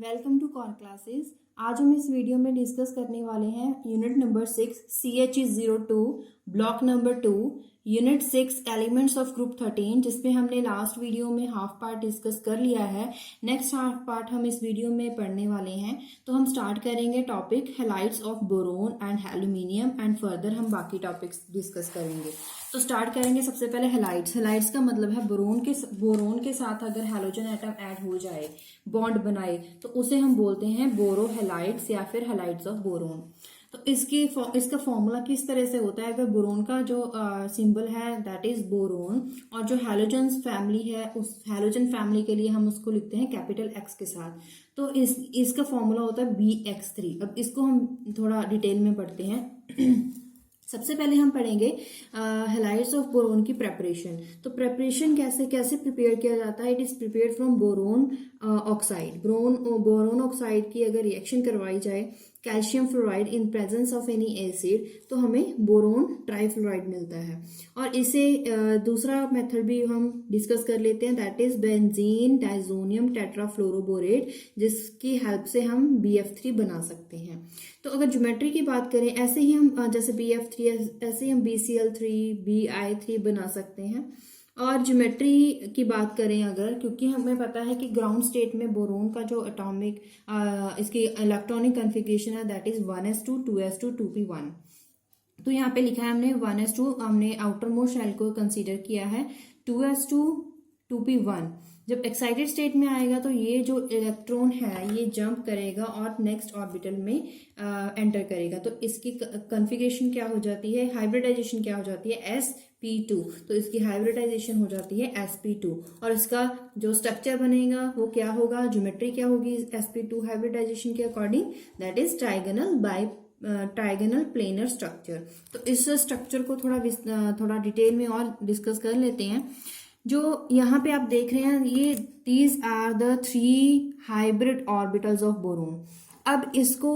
Welcome to core classes. आज हम इस वीडियो में डिस्कस करने वाले हैं unit number 6 CHE02 block number 2 unit 6 elements of group 13, जिसमें हमने लास्ट वीडियो में हाफ पार्ट डिस्कस कर लिया है। नेक्स्ट हाफ पार्ट हम इस वीडियो में पढ़ने वाले हैं। तो हम स्टार्ट करेंगे topic halides of boron and aluminium and further हम बाकी टॉपिक्स डिस्कस करेंगे। तो स्टार्ट करेंगे सबसे पहले हैलाइड्स। हैलाइड्स का मतलब है बोरोन के साथ अगर हैलोजन एटम ऐड हो जाए, बॉन्ड बनाए, तो उसे हम बोलते हैं बोरो हैलाइड्स या फिर हैलाइड्स ऑफ बोरोन। तो इसका फॉर्मूला किस तरह से होता है? अगर बोरोन का जो सिंबल है दैट इज बोरोन, और जो हैलोजन फैमिली है उस हैलोजन फैमिली के लिए हम उसको लिखते हैं कैपिटल एक्स के साथ। तो इसका फॉर्मूला होता है BX3। अब इसको हम थोड़ा डिटेल में पढ़ते हैं। सबसे पहले हम पढ़ेंगे हैलाइड्स ऑफ बोरोन की प्रेपरेशन। तो प्रेपरेशन कैसे प्रिपेयर किया जाता है? It is prepared from boron oxide. Boron oxide की अगर रिएक्शन करवाई जाए calcium fluoride in presence of any acid, तो हमें बोरोन ट्राइफ्लोराइड मिलता है। और इसे दूसरा मेथड भी हम डिस्कस कर लेते हैं, दैट इज बेंजीन डाइजोनियम टेट्राफ्लोरोबोरेट, जिसकी हेल्प से हम BF3 बना सकते हैं। तो अगर ज्योमेट्री की बात करें, ऐसे ही हम जैसे BF3 ऐसे ही हम BCl3 BI3 बना सकते हैं। और ज्योमेट्री की बात करें अगर, क्योंकि हमें पता है कि ग्राउंड स्टेट में बोरोन का जो एटॉमिक इसकी इलेक्ट्रॉनिक कॉन्फ़िगरेशन है that is 1s2 2s2 2p1। तो यहाँ पे लिखा है हमने 1s2, हमने आउटर मोस्ट शेल को कंसीडर किया है, 2s2 2p1। जब एक्साइटेड स्टेट में आएगा तो ये जो इलेक्ट्रॉन है ये जंप करेगा और नेक्स्ट ऑर्बिटल में एंटर करेगा। तो इसकी कॉन्फ़िगरेशन क्या हो जाती है, हाइब्रिडाइजेशन क्या हो जाती है, sp2। तो इसकी हाइब्रिडाइजेशन हो जाती है sp2, और इसका जो स्ट्रक्चर बनेगा वो क्या होगा, ज्योमेट्री क्या होगी sp2 हाइब्रिडाइजेशन के according, that is trigonal planar structure. तो इस स्ट्रक्चर को थोड़ा डिटेल में और डिस्कस कर लेते हैं। जो यहाँ पे आप देख रहे हैं ये these are the 3 hybrid orbitals of boron. अब इसको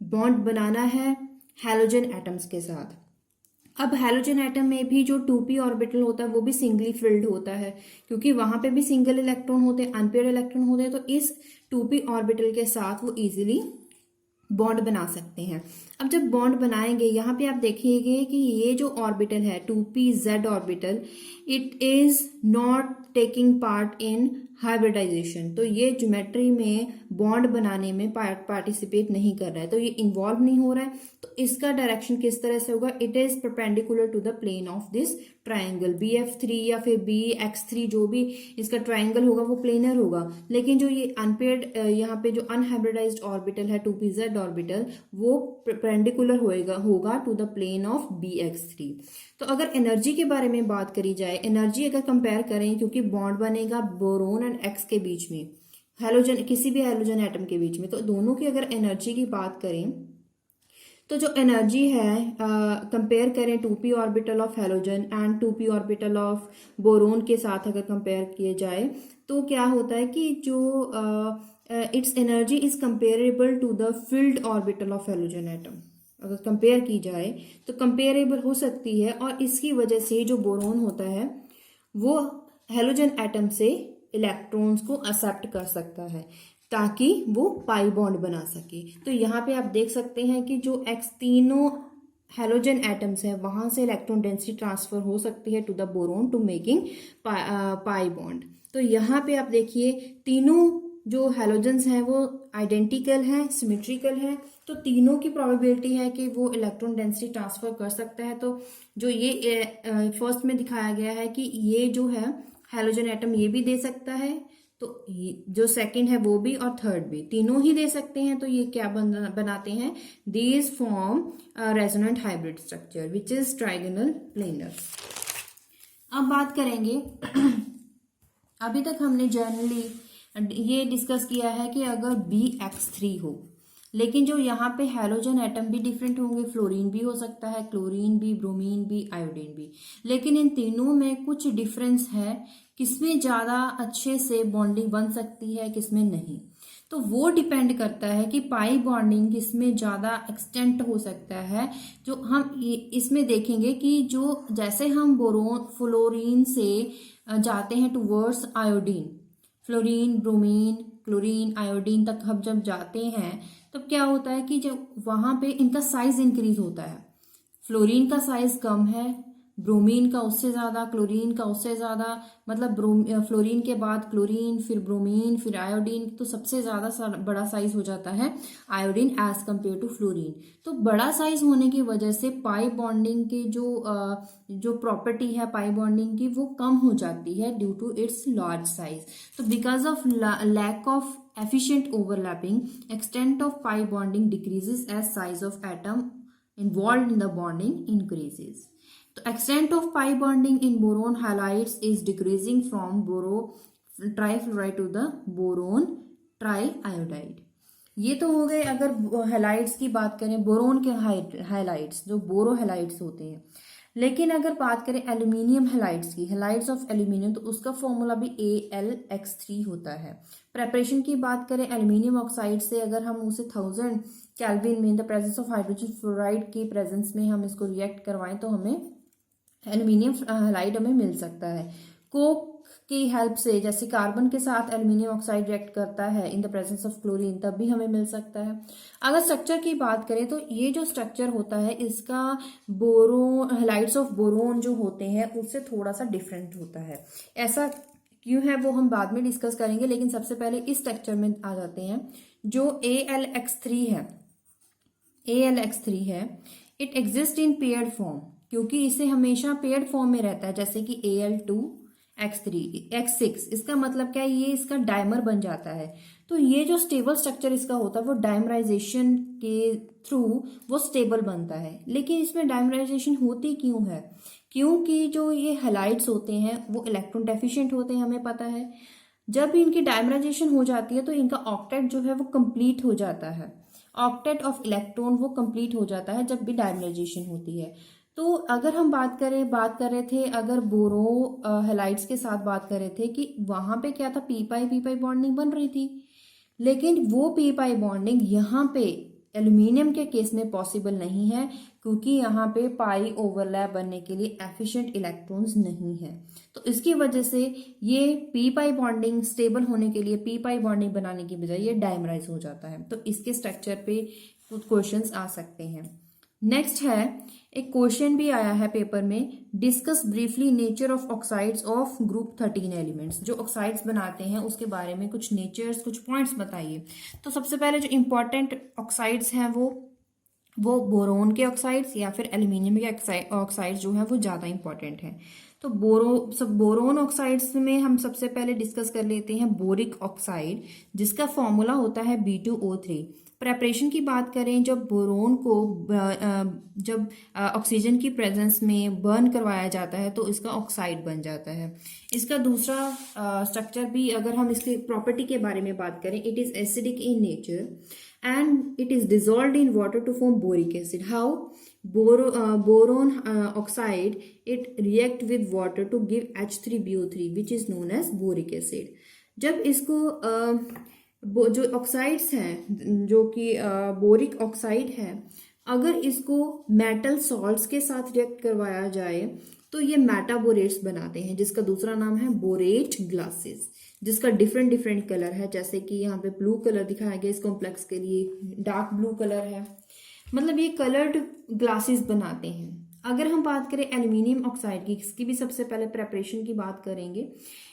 बॉन्ड बनाना है हैलोजन एटम्स के साथ। अब हैलोजन एटम में भी जो 2p ऑर्बिटल होता है वो भी सिंगली फिल्ड होता है, क्योंकि वहां पे भी सिंगल इलेक्ट्रॉन होते हैं, अनपेयर्ड इलेक्ट्रॉन होते हैं। तो इस 2p ऑर्बिटल के साथ वो इजीली बॉन्ड बना सकते हैं। अब जब बॉन्ड बनाएंगे, यहाँ पे आप देखिएगा कि ये जो ऑर्बिटल है 2pz orbital, it is not taking part in hybridisation. तो ये ज्योमेट्री में बॉन्ड बनाने में पार्टिसिपेट नहीं कर रहा है, तो ये इन्वॉल्व नहीं हो रहा है। तो इसका डायरेक्शन किस तरह से होगा, it is perpendicular to the plane of this triangle. BF3 या फिर BX3 जो भी इसका ट्राइंगल होगा वो प्लेनर होगा। लेकिन जो ये अनपेयर्ड यहाँ पे जो अनहाइब्रिडाइज्ड ऑर्बिटल है 2pz ऑर्बिटल, वो परपेंडिकुलर होगा to the plane of BX3। तो अगर एनर्जी के बारे में बात करी जाए, एनर्जी अगर कंपेयर करें, क्योंकि बॉन्ड बनेगा बोरोन एंड एक्स के बीच में, हैलोजन किसी भी हैलोजन एटम के बीच में, तो दोनों की अगर एनर्जी की बात करें तो जो एनर्जी है कंपेयर करें 2p orbital of halogen and 2p orbital of boron के साथ अगर कंपेयर किए जाए, तो क्या होता है कि जो its energy is comparable to the filled orbital of halogen atom. अगर कंपेयर की जाए तो कंपेरेबल हो सकती है, और इसकी वजह से जो बोरोन होता है वो हैलोजन एटम से इलेक्ट्रॉन्स को एक्सेप्ट कर सकता है ताकि वो पाई बॉन्ड बना सके। तो यहाँ पे आप देख सकते हैं कि जो तीनों हैलोजन एटम्स है वहां से इलेक्ट्रॉन डेंसिटी ट्रांसफर हो सकती है to the boron to making pi bond. तो यहाँ पे आप देखिए तीनों जो हैलोजन्स हैं वो आइडेंटिकल हैं, सिमेट्रिकल हैं। तो तीनों की प्रोबेबिलिटी है कि वो इलेक्ट्रॉन डेंसिटी ट्रांसफर कर सकता है। तो जो ये फर्स्ट में दिखाया गया है कि ये जो है हैलोजन एटम ये भी दे सकता है, तो जो सेकंड है वो भी और थर्ड भी, तीनों ही दे सकते हैं। तो ये क्या बनाते हैं, these form resonant hybrid structure which is trigonal planar. अब बात करेंगे अभी तक हमने जनरली ये डिस्कस किया है कि अगर BX3 हो, लेकिन जो यहाँ पे हैलोजन एटम भी डिफरेंट होंगे, फ्लोरीन भी हो सकता है, क्लोरीन भी, ब्रोमीन भी, आयोडीन भी, लेकिन इन तीनों में कुछ डिफरेंस है, किसमें ज्यादा अच्छे से बॉन्डिंग बन सकती है, किसमें नहीं। तो वो डिपेंड करता है कि पाई बॉन्डिंग किसमें ज्यादा एक्सटेंट हो सकता है। जो हम इसमें देखेंगे कि जो जैसे हम फ्लोरीन से जाते हैं towards iodine, fluorine, bromine, chlorine, iodine तक हम जब जाते हैं तब क्या होता है कि जब वहां पे इनका साइज इंक्रीज होता है। फ्लोरीन का साइज कम है, ब्रोमीन का उससे ज्यादा, क्लोरीन का उससे ज्यादा, मतलब फ्लोरीन के बाद क्लोरीन, फिर ब्रोमीन, फिर आयोडीन, तो सबसे ज्यादा बड़ा साइज हो जाता है iodine as compare to fluorine. तो बड़ा साइज होने की वजह से पाई बॉन्डिंग की जो प्रॉपर्टी है पाई बॉन्डिंग की वो कम हो जाती है due to its large size. तो because of lack of efficient overlapping, extent of pi bonding decreases as size of atom involved in the bonding increases. तो extent of pi bonding in boron halides is decreasing from boro trifluoride to the boron triiodide. ये तो हो गए अगर halides की बात करें, boron के हैलाइड्स जो बोरो हैलाइड्स होते हैं। लेकिन अगर बात करें एल्यूमिनियम हैलाइड्स की, हैलाइड्स ऑफ एल्यूमिनियम, तो उसका फॉर्मूला भी AlX3 होता है। प्रेपरेशन की बात करें एल्यूमिनियम ऑक्साइड से, अगर हम उसे 1000 केल्विन में in the presence of hydrogen fluoride की प्रेजेंस में हम इसको रिएक्ट करवाएं तो हमें एल्यूमिनियम हैलाइड हमें मिल सकता है। कोक की हेल्प से, जैसे कार्बन के साथ एल्यूमिनियम ऑक्साइड रिएक्ट करता है in the presence of chlorine, तब भी हमें मिल सकता है। अगर स्ट्रक्चर की बात करें तो ये जो स्ट्रक्चर होता है इसका बोरोन हैलाइड्स ऑफ बोरोन जो होते हैं उससे थोड़ा सा डिफरेंट होता है। ऐसा क्यों है वो हम बाद में डिस्कस करेंगे, लेकिन सबसे पहले इस स्ट्रक्चर में आ जाते हैं। जो AlX3 है, it exist in paired form, क्योंकि इसे हमेशा पेयर्ड फॉर्म में रहता है, जैसे कि Al2X6। इसका मतलब क्या है, ये इसका डाइमर बन जाता है। तो ये जो स्टेबल स्ट्रक्चर इसका होता है वो डाइमराइजेशन के थ्रू वो स्टेबल बनता है। लेकिन इसमें डाइमराइजेशन होती क्यों है? क्योंकि जो ये हैलाइड्स होते हैं वो इलेक्ट्रॉन डेफिशिएंट होते हैं, हमें पता है। जब भी इनकी डाइमराइजेशन हो जाती है तो इनका ऑक्टेट जो है वो कंप्लीट हो जाता है। ऑक्टेट ऑफ इलेक्ट्रॉन वो कंप्लीट हो जाता है जब भी डाइमराइजेशन होती है। तो अगर हम बात कर रहे थे अगर बोरो हैलाइड्स के साथ बात कर रहे थे कि वहां पे क्या था, पी पाई बॉन्डिंग बन रही थी। लेकिन वो पी पाई बॉन्डिंग यहाँ पे एल्यूमिनियम के केस में पॉसिबल नहीं है, क्योंकि यहाँ पे पाई ओवरलैप बनने के लिए एफिशिएंट इलेक्ट्रॉन्स नहीं है। तो इसकी वजह से ये पी पाई बॉन्डिंग स्टेबल होने के लिए पी पाई बॉन्डिंग बनाने की बजाय ये डाइमराइज हो जाता है। तो इसके स्ट्रक्चर पे कुछ क्वेश्चंस आ सकते हैं। नेक्स्ट है, एक क्वेश्चन भी आया है पेपर में, discuss briefly nature of oxides of group 13 elements. जो ऑक्साइड्स बनाते हैं उसके बारे में कुछ नेचर्स, कुछ पॉइंट्स बताइए। तो सबसे पहले जो इंपॉर्टेंट ऑक्साइड्स हैं वो बोरोन के ऑक्साइड्स या फिर एल्यूमिनियम के ऑक्साइड्स जो है वो ज्यादा इंपॉर्टेंट हैं। तो बोरोन ऑक्साइड्स में हम सबसे पहले डिस्कस कर लेते हैं बोरिक ऑक्साइड, जिसका फॉर्मूला होता है B2O3। प्रेपरेशन की बात करें, जब बोरोन को जब ऑक्सीजन की प्रेजेंस में बर्न करवाया जाता है तो इसका ऑक्साइड बन जाता है। इसका दूसरा स्ट्रक्चर भी, अगर हम इसके प्रॉपर्टी के बारे में बात करें, it is acidic in nature and it is dissolved in water to form boric acid. How? boron oxide, it react with water to give H3BO3 which is known as boric acid। जब इसको जो oxides हैं, जो कि boric oxide है, अगर इसको metal salts के साथ रिएक्ट करवाया जाए तो ये मेटाबोरेट्स बनाते हैं, जिसका दूसरा नाम है बोरेट ग्लासेस, जिसका डिफरेंट कलर है। जैसे कि यहाँ पे ब्लू कलर दिखाया गया इस कॉम्प्लेक्स के लिए, डार्क ब्लू कलर है, मतलब ये कलर्ड ग्लासेस बनाते हैं। अगर हम बात करें एल्यूमिनियम ऑक्साइड की, इसकी भी सबसे पहले प्रेपरेशन की बात करेंगे।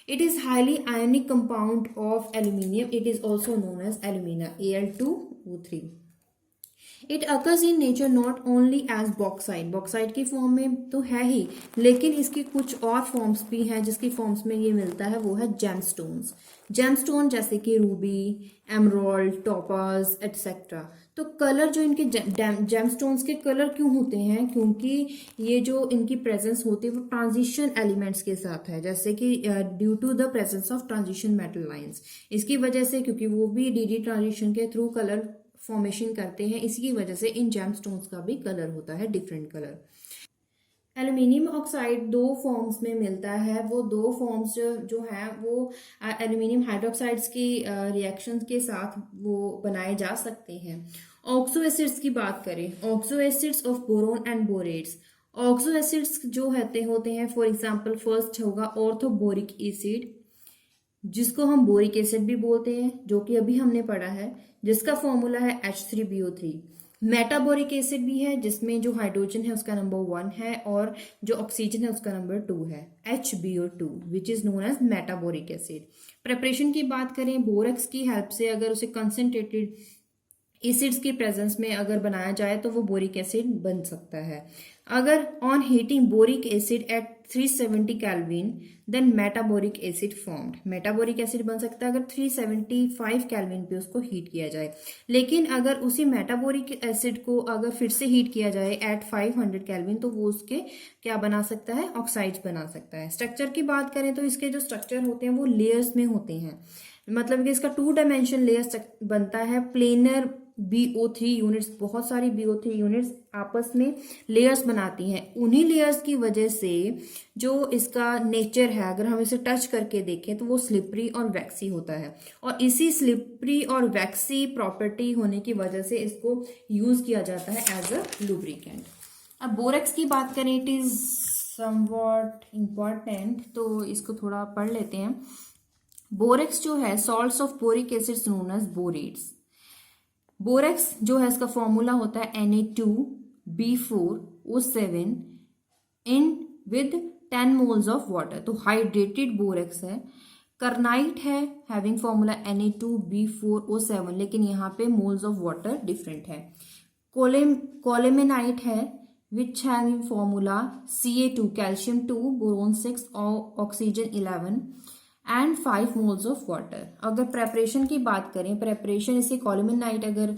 It is highly ionic compound of aluminium, it is also known as alumina, Al2O3। It occurs in nature not only as bauxite की फॉर्म में तो है ही, लेकिन इसकी कुछ और फॉर्म्स भी हैं जिसकी फॉर्म्स में ये मिलता है, वो है जेमस्टोन, जैसे कि रूबी, एमराल्ड, टोपाज एटसेट्रा। तो कलर जो इनके जेमस्टोन्स के कलर क्यों होते हैं? क्योंकि ये जो इनकी प्रेजेंस होती है वो ट्रांजिशन एलिमेंट्स के साथ है, जैसे कि due to the presence of transition metal ions. इसकी वजह से, क्योंकि वो भी डी ट्रांजिशन के थ्रू कलर फॉर्मेशन करते हैं, इसी वजह से इन जेमस्टोन्स का भी कलर होता है डिफरेंट कलर। एल्यूमिनियम ऑक्साइड दो फॉर्म्स में मिलता है। वो दो फॉर्म्स जो है वो एल्यूमिनियम हाइड्रोक्साइड्स की रिएक्शंस के साथ वो बनाए जा सकते हैं। ऑक्सो एसिड्स की बात करें, oxo acids of boron and बोरेट्स। Oxo acids जो होते हैं, फॉर एग्जांपल फर्स्ट होगा ऑर्थोबोरिक एसिड, जिसको हम बोरिक एसिड भी बोलते हैं, जो कि अभी हमने पढ़ा है, जिसका फॉर्मूला है H3BO3। मेटाबोरिक एसिड भी है, जिसमें जो हाइड्रोजन है उसका नंबर 1 है और जो ऑक्सीजन है उसका नंबर 2 है, HBO2, which is known as metaboric acid. Preparation की बात करें, बोरेक्स की हेल्प से अगर उसे कंसंट्रेटेड एसिड्स की प्रेजेंस में अगर बनाया जाए तो वो बोरिक एसिड बन सकता है। अगर on heating boric acid at 370 kelvin then metaboric acid formed. Metaboric acid बन सकता है अगर 375 केल्विन पे उसको हीट किया जाए। लेकिन अगर उसी मेटाबोरिक एसिड को अगर फिर से हीट किया जाए एट 500 केल्विन तो वो उसके क्या बना सकता है, ऑक्साइड्स बना सकता है। स्ट्रक्चर की बात करें तो इसके जो स्ट्रक्चर होते हैं वो लेयर्स में होते हैं, मतलब कि इसका 2 डायमेंशन लेयर बनता है। प्लेनर BO3 यूनिट्स, बहुत सारी BO3 यूनिट्स आपस में लेयर्स बनाती हैं। उन्हीं लेयर्स की वजह से जो इसका नेचर है, अगर हम इसे टच करके देखें तो वो स्लिपरी और वैक्सी होता है, और इसी स्लिपरी और वैक्सी प्रॉपर्टी होने की वजह से इसको यूज किया जाता है एज अ लुब्रिकेंट। अब बोरेक्स की बात करें, इट इज समवॉट इम्पॉर्टेंट, तो इसको थोड़ा पढ़ लेते हैं। बोरेक्स जो है, salts of boric acids known as borates. Borax जो है इसका फॉर्मूला होता है Na2B4O7 in with 10 moles of water, तो हाइड्रेटेड बोरेक्स है। करनाइट है हैविंग फॉर्मूला Na2B4O7, लेकिन यहाँ पे मोल्स ऑफ वाटर डिफरेंट है। कोलेमेनाइट है which having formula Ca2 calcium 2 boron 6 oxygen 11 and 5 moles of water. अगर प्रेपरेशन की बात करें, प्रेपरेशन इसे कोलेमेनाइट, अगर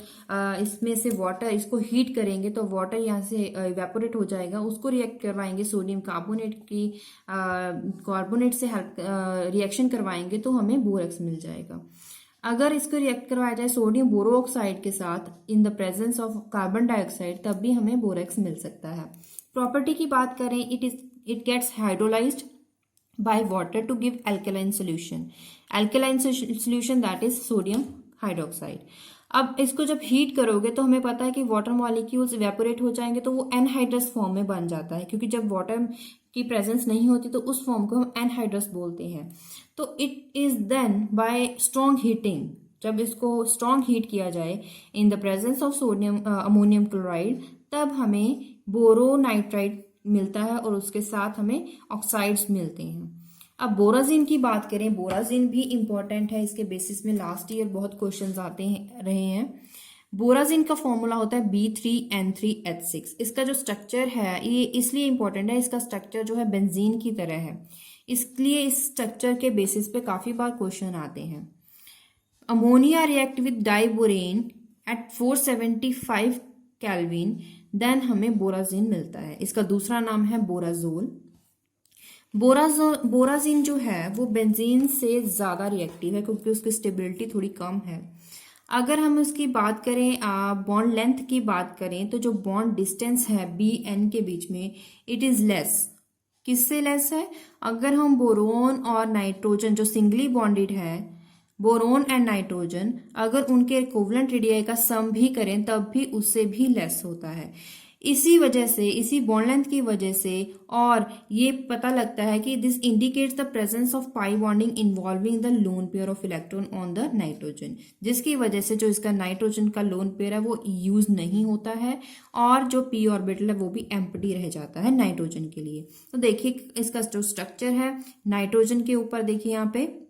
इसमें से वाटर इसको हीट करेंगे तो वाटर यहाँ से इवेपोरेट हो जाएगा, उसको रिएक्ट करवाएंगे सोडियम कार्बोनेट की कार्बोनेट से हेल्प रिएक्शन करवाएंगे तो हमें बोरेक्स मिल जाएगा। अगर इसको रिएक्ट करवाया जाए सोडियम बोरोऑक्साइड के साथ इन the presence of carbon dioxide, तब भी हमें बोरेक्स मिल सकता है। प्रॉपर्टी की बात करें, it gets hydrolysed by water to give alkaline solution that is sodium hydroxide। अब इसको जब हीट करोगे तो हमें पता है कि वाटर मॉलिक्यूल्स इवेपोरेट हो जाएंगे तो वो एनहाइड्रस फॉर्म में बन जाता है, क्योंकि जब वाटर की प्रेजेंस नहीं होती तो उस फॉर्म को हम एनहाइड्रस बोलते हैं। तो it is then by strong heating, जब इसको स्ट्रॉन्ग हीट किया जाए in the presence of sodium ammonium chloride, तब हमें बोरोनाइट्राइड मिलता है और उसके साथ हमें ऑक्साइड्स मिलते हैं। अब बोराजिन की बात करें, बोराजिन भी इंपॉर्टेंट है, इसके बेसिस में लास्ट ईयर बहुत क्वेश्चंस आते रहे हैं। बोराजिन का फॉर्मूला होता है B3N3H6। इसका जो स्ट्रक्चर है ये इसलिए इंपॉर्टेंट है, इसका स्ट्रक्चर जो है बेंजीन की तरह है, इसलिए इस स्ट्रक्चर के बेसिस पे काफी बार क्वेश्चन आते हैं। Ammonia react with diborane at 475 kelvin, then हमें बोराजिन मिलता है। इसका दूसरा नाम है बोराजोल। बोराजिन जो है वो बेंजीन से ज्यादा रिएक्टिव है क्योंकि उसकी स्टेबिलिटी थोड़ी कम है। अगर हम उसकी बात करें, बॉन्ड लेंथ की बात करें, तो जो बॉन्ड डिस्टेंस है BN के बीच में, इट इज लेस। किससे लेस है? अगर हम बोरोन और नाइट्रोजन जो सिंगली बॉन्डेड है, बोरोन एंड नाइट्रोजन, अगर उनके इक्विवेलेंट रेडियाई का सम भी करें तब भी उससे भी लेस होता है। इसी वजह से, इसी बॉन्ड लेंथ की वजह से, और ये पता लगता है कि this indicates the presence of pi bonding involving the lone pair of electron on the nitrogen, जिसकी वजह से जो इसका नाइट्रोजन का लोन पेयर है वो यूज नहीं होता है और जो p ऑर्बिटल है वो भी एम्प्टी रह जाता है नाइट्रोजन के लिए। तो देखिए इसका जो स्ट्रक्चर है, नाइट्रोजन के ऊपर देखिए यहाँ पे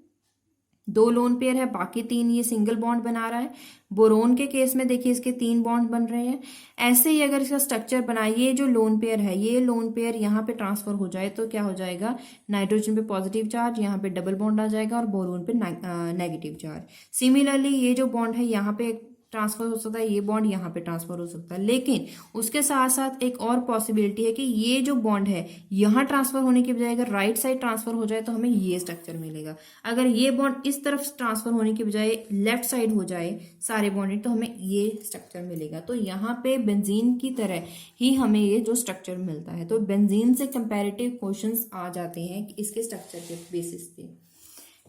2 लोन पेयर है, बाकी 3 ये सिंगल बॉन्ड बना रहा है। बोरोन के केस में देखिए इसके 3 बॉन्ड बन रहे हैं। ऐसे ही अगर इसका स्ट्रक्चर बनाए, ये जो लोन पेयर है, ये लोन पेयर यहाँ पे ट्रांसफर हो जाए तो क्या हो जाएगा, नाइट्रोजन पे पॉजिटिव चार्ज, यहाँ पे डबल बॉन्ड आ जाएगा और बोरोन पे नेगेटिव चार्ज। सिमिलरली ये जो बॉन्ड है यहाँ पे ट्रांसफर हो सकता है, ये बॉन्ड यहाँ पे ट्रांसफर हो सकता है, लेकिन उसके साथ साथ एक और पॉसिबिलिटी है कि ये जो बॉन्ड है यहाँ ट्रांसफर होने की बजाय अगर राइट साइड ट्रांसफर हो जाए तो हमें ये स्ट्रक्चर मिलेगा। अगर ये बॉन्ड इस तरफ ट्रांसफर होने की बजाय लेफ्ट साइड हो जाए सारे बॉन्डेड तो हमें ये स्ट्रक्चर मिलेगा। तो यहाँ पे बेंजीन की तरह ही हमें ये जो स्ट्रक्चर मिलता है। तो बेंजीन से कंपेरेटिव क्वेश्चंस आ जाते हैं इसके स्ट्रक्चर के बेसिस पे।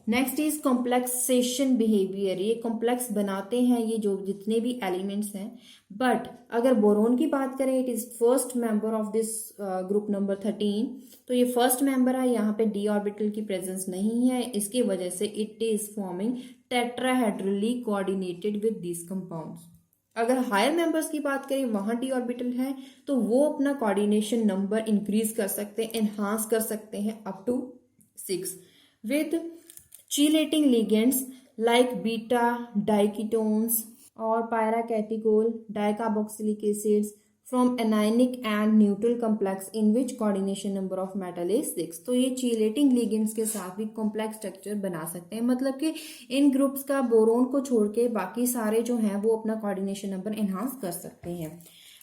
नेक्स्ट इज कॉम्प्लेक्सेशन बिहेवियर, ये कॉम्प्लेक्स बनाते हैं ये जो जितने भी एलिमेंट्स हैं। बट अगर बोरोन की बात करें, it is first member of this group number 13, तो ये फर्स्ट मेंबर है, यहाँ पे डी ऑर्बिटल की प्रेजेंस नहीं है, इसकी वजह से it is forming tetrahedrally coordinated with this compounds. अगर हायर मेंबर्स की बात करें, वहां डी ऑर्बिटल है, तो वो अपना कोऑर्डिनेशन नंबर इंक्रीज कर सकते हैं, एनहांस कर सकते हैं up to 6 with chelating ligands like beta diketones or pyracatechol dicarboxylic acids from anionic and neutral complex in which coordination number of metal is 6। तो ये chelating ligands के साथ भी complex structure बना सकते हैं, मतलब कि इन ग्रुप्स का बोरोन को छोड़ के बाकी सारे जो हैं वो अपना coordination number enhance कर सकते हैं।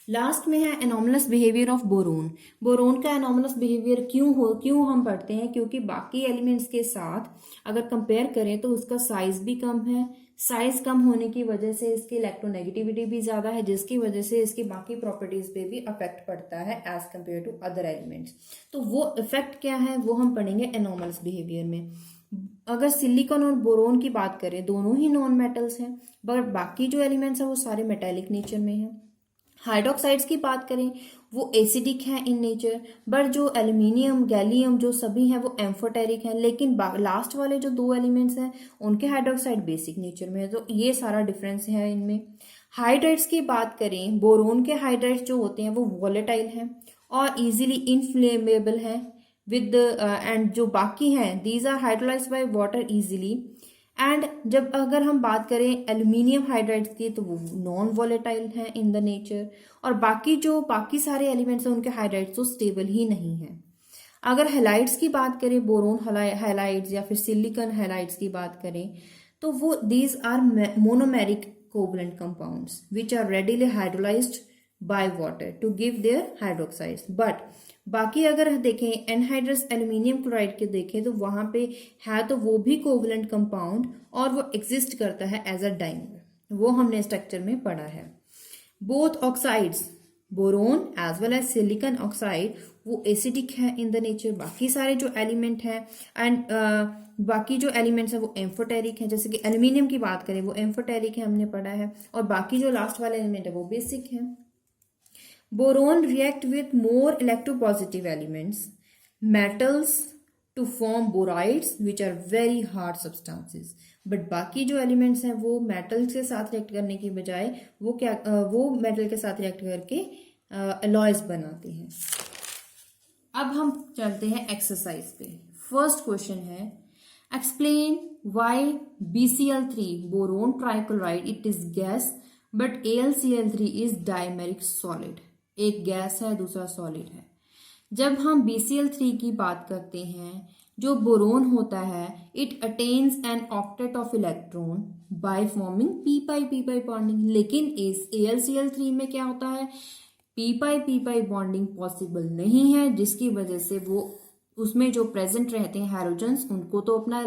लास्ट में है anomalous behaviour of boron. Boron का एनोमलस बिहेवियर क्यों हम पढ़ते हैं, क्योंकि बाकी एलिमेंट्स के साथ अगर कंपेयर करें तो उसका साइज भी कम है, साइज कम होने की वजह से इसकी इलेक्ट्रोनेगेटिविटी भी ज्यादा है, जिसकी वजह से इसकी बाकी प्रॉपर्टीज पे भी अफेक्ट पड़ता है as compare to other elements. तो वो इफेक्ट क्या है वो हम पढ़ेंगे एनोमलस बिहेवियर में। अगर सिलिकॉन और बोरोन की बात करें, दोनों ही नॉन मेटल्स हैं, बट बाकी जो एलिमेंट्स हैं वो सारे मेटेलिक नेचर में हैं। हाइड्रोक्साइड्स की बात करें, वो एसिडिक है इन नेचर, बट जो एल्यूमिनियम गैलियम जो सभी हैं वो एम्फोटेरिक हैं, लेकिन लास्ट वाले जो दो एलिमेंट्स हैं उनके हाइड्रोक्साइड बेसिक नेचर में है। तो ये सारा डिफरेंस है इनमें। हाइड्राइड्स की बात करें, बोरोन के हाइड्राइड्स जो होते हैं वो वॉलेटाइल हैं और इजीली इनफ्लेमेबल हैं विद एंड जो बाकी हैं these are hydrolysed by water easily. And जब अगर हम बात करें एल्यूमिनियम हाइड्राइड्स की, तो वो नॉन वॉलेटाइल है इन द नेचर, और बाकी सारे एलिमेंट्स हैं उनके हाइड्राइड्स तो स्टेबल ही नहीं है। अगर हैलाइड्स की बात करें, बोरोन हैलाइड्स या फिर सिलिकॉन हैलाइड्स की बात करें, तो वो these are monomeric covalent compounds which are readily hydrolysed by water to give their hydroxides. But बाकी अगर देखें एनहाइड्रस एल्यूमिनियम क्लोराइड के देखें तो वहां पे है तो वो भी कोवलेंट कंपाउंड और वो एग्जिस्ट करता है एज अ डाइमर, वो हमने स्ट्रक्चर में पढ़ा है। Both oxides boron as well as silicon oxide वो एसिडिक है इन द नेचर। बाकी सारे जो एलिमेंट हैं एंड बाकी जो एलिमेंट्स हैं वो एम्फोटेरिक हैं, जैसे कि एल्यूमिनियम की बात करें वो एम्फोटेरिक है, हमने पढ़ा है, और बाकी जो लास्ट वाले एलिमेंट है वो बेसिक है। Boron react with more electropositive elements, metals to form borides which are very hard substances. But बाकी जो elements हैं वो metals के साथ react करने की बजाय वो metal के साथ react करके alloys बनाते हैं। अब हम चलते हैं exercise पे। First question है explain why BCl3 boron trichloride it is gas but AlCl3 is dimeric solid। एक गैस है दूसरा सॉलिड है। जब हम BCl3 की बात करते हैं, जो बोरोन होता है it attains an octet of electron by forming p pi bonding, लेकिन इस AlCl3 में क्या होता है, p पाई बॉन्डिंग पॉसिबल नहीं है, जिसकी वजह से वो उसमें जो प्रेजेंट रहते हैं हाइड्रोजन्स उनको तो अपना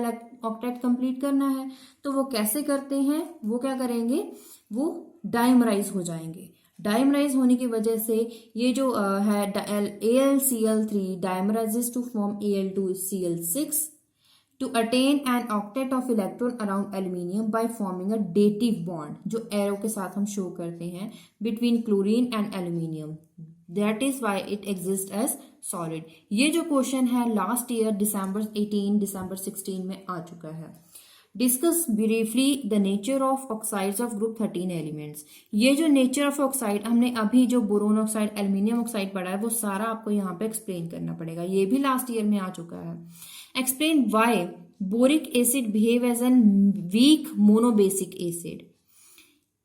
ऑक्टेट कंप्लीट करना है, तो वो कैसे करते हैं, वो क्या करेंगे, वो डाइमराइज हो जाएंगे। डाइमराइज होने की वजह से ये जो है AlCl3 dimerises to form Al2Cl6 to attain an octet of electron around aluminium by forming a dative bond, जो एरो के साथ हम शो करते हैं, between chlorine and aluminium. That is why it exist as solid. ये जो question है last year दिसंबर 16 में आ चुका है। Discuss briefly the nature of oxides of group 13 elements. ये जो नेचर ऑफ ऑक्साइड हमने अभी जो बोरोन ऑक्साइड एल्यूमिनियम ऑक्साइड पढ़ा है वो सारा आपको यहाँ पे एक्सप्लेन करना पड़ेगा, ये भी लास्ट ईयर में आ चुका है। Explain why boric acid behave as an weak monobasic acid.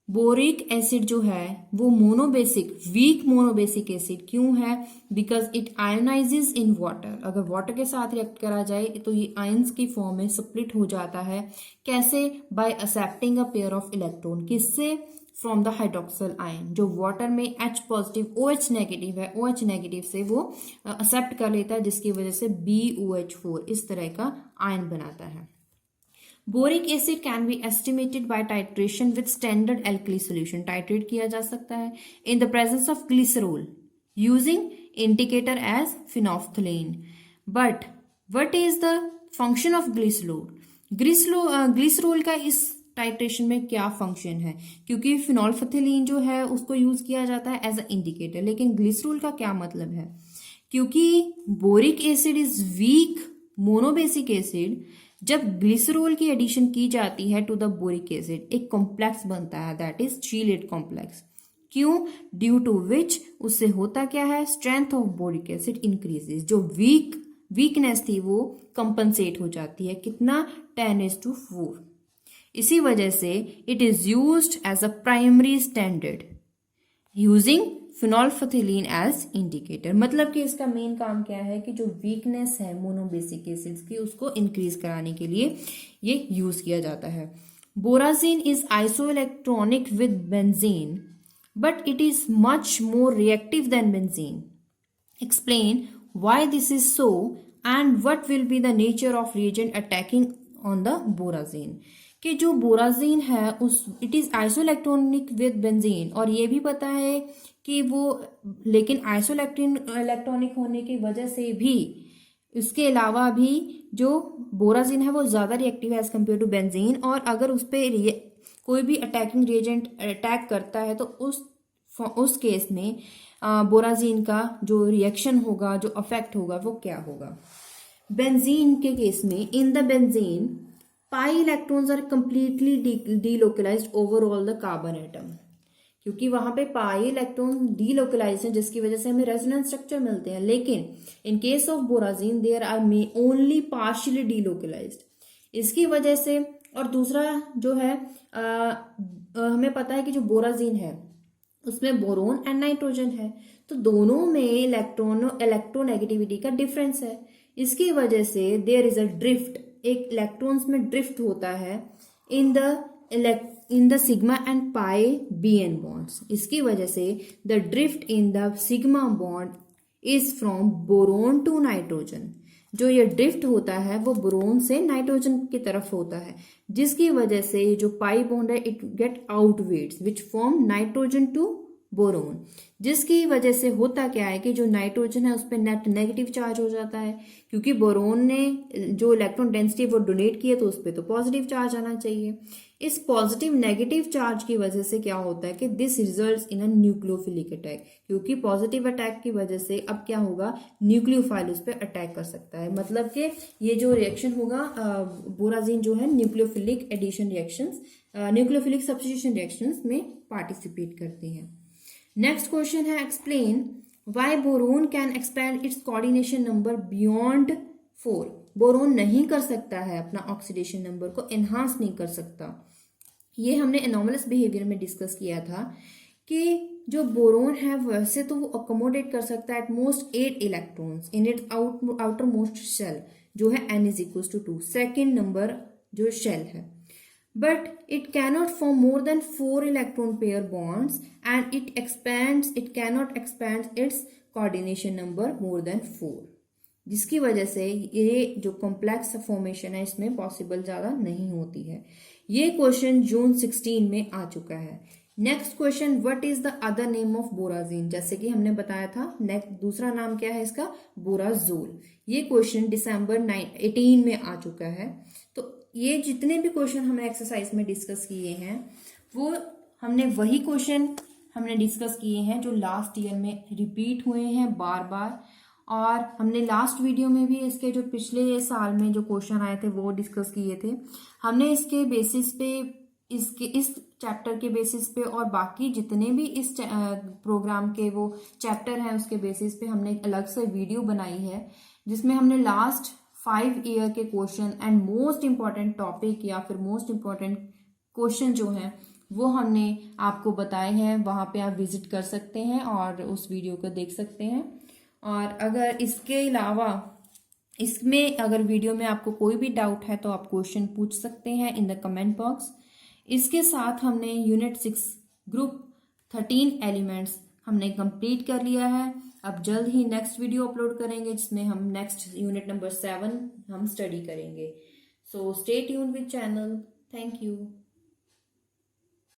Boric acid जो है वो वीक मोनोबेसिक एसिड क्यों है, because it ionises in water. अगर वाटर के साथ रिएक्ट करा जाए तो ये आयंस की फॉर्म में स्प्लिट हो जाता है। कैसे, bye accepting a pair of electron, किससे, फ्रॉम द हाइड्रोक्सिल आयन। जो वाटर में H पॉजिटिव OH नेगेटिव है, OH नेगेटिव से वो एक्सेप्ट कर लेता है, जिसकी वजह से BOH4 इस तरह का आयन बनाता है। Boric acid can be estimated by titration with standard alkali solution. Titrate किया जा सकता है in the presence of glycerol using indicator as phenolphthalein. But what is the function of glycerol? Glycerol का इस टाइट्रेशन में क्या फंक्शन है, क्योंकि फिनोल्फथेलीन जो है उसको यूज किया जाता है एज अ इंडिकेटर, लेकिन ग्लिसरोल का क्या मतलब है, क्योंकि boric acid is weak monobasic acid, जब ग्लिसरोल की एडिशन की जाती है टू द बोरिक एसिड एक कॉम्प्लेक्स बनता है, दैट इज चीलेट कॉम्प्लेक्स। क्यों? ड्यू टू विच उससे होता क्या है, strength of boric acid increases, जो वीकनेस थी वो कंपनसेट हो जाती है, कितना 10:4। इसी वजह से it is used as a primary standard using phenolphthalein as indicator. मतलब कि इसका मेन काम क्या है कि जो वीकनेस है मोनोबेसिक एसिड्स की उसको इंक्रीज कराने के लिए ये यूज किया जाता है। Borazine is isoelectronic with benzene but it is much more reactive than benzene. Explain why this is so and what will be the nature of reagent attacking on the borazine। कि जो बोराजीन है उस it is isoelectronic with benzene, और ये भी पता है कि वो, लेकिन आइसोइलेक्ट्रॉनिक होने की वजह से भी, इसके अलावा भी जो बोराजीन है वो ज्यादा रिएक्टिव है एज कम्पेयर टू बेंजीन, और अगर उस पर कोई भी अटैकिंग रिएजेंट अटैक करता है तो उस केस में बोराजीन का जो रिएक्शन होगा, जो अफेक्ट होगा वो क्या होगा। बेंजीन के केस में, in the benzene pi electrons are completely delocalised over all the carbon atom, क्योंकि वहां पे पाई इलेक्ट्रॉन डीलोकलाइज है जिसकी वजह से हमें रेजोनेंस स्ट्रक्चर मिलते हैं, लेकिन in case of borazine there are only partially delocalised. इसकी वजह से, और दूसरा जो है हमें पता है कि जो बोराजीन है उसमें बोरोन एंड नाइट्रोजन है, तो दोनों में इलेक्ट्रोनेगेटिविटी का डिफरेंस है। इसकी वजह से देयर इज अ ड्रिफ्ट, एक इलेक्ट्रॉन्स में ड्रिफ्ट होता है in the sigma and pi BN bonds. इसकी वजह से the drift in the sigma bond is from boron to nitrogen. जो ये ड्रिफ्ट होता है वो बोरोन से नाइट्रोजन की तरफ होता है, जिसकी वजह से ये जो पाई बॉन्ड है it get outweighs which form nitrogen to boron, जिसकी वजह से होता क्या है कि जो नाइट्रोजन है उस पर नेट नेगेटिव चार्ज हो जाता है, क्योंकि बोरोन ने जो इलेक्ट्रॉन डेंसिटी वो डोनेट की है तो उस पर तो पॉजिटिव चार्ज आना चाहिए। इस पॉजिटिव नेगेटिव चार्ज की वजह से क्या होता है कि this results in a nucleophilic attack, क्योंकि पॉजिटिव अटैक की वजह से अब क्या होगा, न्यूक्लियोफाइल उस पर अटैक कर सकता है। मतलब कि ये जो रिएक्शन होगा, बोराजीन जो है nucleophilic addition reactions, nucleophilic substitution reactions में पार्टिसिपेट करते हैं। नेक्स्ट क्वेश्चन है, explain why boron can expand its coordination number beyond 4। Boron नहीं कर सकता है अपना ऑक्सीडेशन नंबर को एनहांस नहीं कर सकता। ये हमने एनोमलस बिहेवियर में डिस्कस किया था कि जो बोरोन है वैसे तो वो अकोमोडेट कर सकता है at most 8 electrons in its outer most shell, जो है n is equal to 2, second number जो शेल है, but it cannot form more than 4 electron pair bonds and it cannot expand its coordination number more than 4, जिसकी वजह से ये जो complex formation है इसमें पॉसिबल ज्यादा नहीं होती है। ये क्वेश्चन जून 16 में आ चुका है। Next question, what is the other name of borazine, जैसे कि हमने बताया था नेक्स्ट दूसरा नाम क्या है इसका, बोराजोल। ये क्वेश्चन दिसंबर 18 में आ चुका है। तो ये जितने भी क्वेश्चन हमने एक्सरसाइज में डिस्कस किए हैं वो हमने वही क्वेश्चन हमने डिस्कस किए हैं जो लास्ट ईयर में रिपीट हुए हैं बार बार, और हमने लास्ट वीडियो में भी इसके जो पिछले साल में जो क्वेश्चन आए थे वो डिस्कस किए थे। हमने इसके बेसिस पे, इस चैप्टर के बेसिस पे और बाकी जितने भी इस प्रोग्राम के वो चैप्टर हैं उसके बेसिस पे हमने एक अलग से वीडियो बनाई है जिसमें हमने लास्ट 5 ईयर के question and most important topic या फिर मोस्ट इंपॉर्टेंट क्वेश्चन जो हैं वो हमने आपको बताए हैं। वहां पे आप विजिट कर सकते हैं और उस वीडियो को देख सकते हैं। और अगर इसके अलावा इसमें अगर वीडियो में आपको कोई भी डाउट है तो आप क्वेश्चन पूछ सकते हैं इन द कमेंट बॉक्स। इसके साथ हमने यूनिट 6 ग्रुप 13 एलिमेंट्स हमने कंप्लीट कर लिया है। अब जल्द ही नेक्स्ट वीडियो अपलोड करेंगे जिसमें हम नेक्स्ट यूनिट नंबर 7 हम स्टडी करेंगे। So stay tuned with channel. Thank you.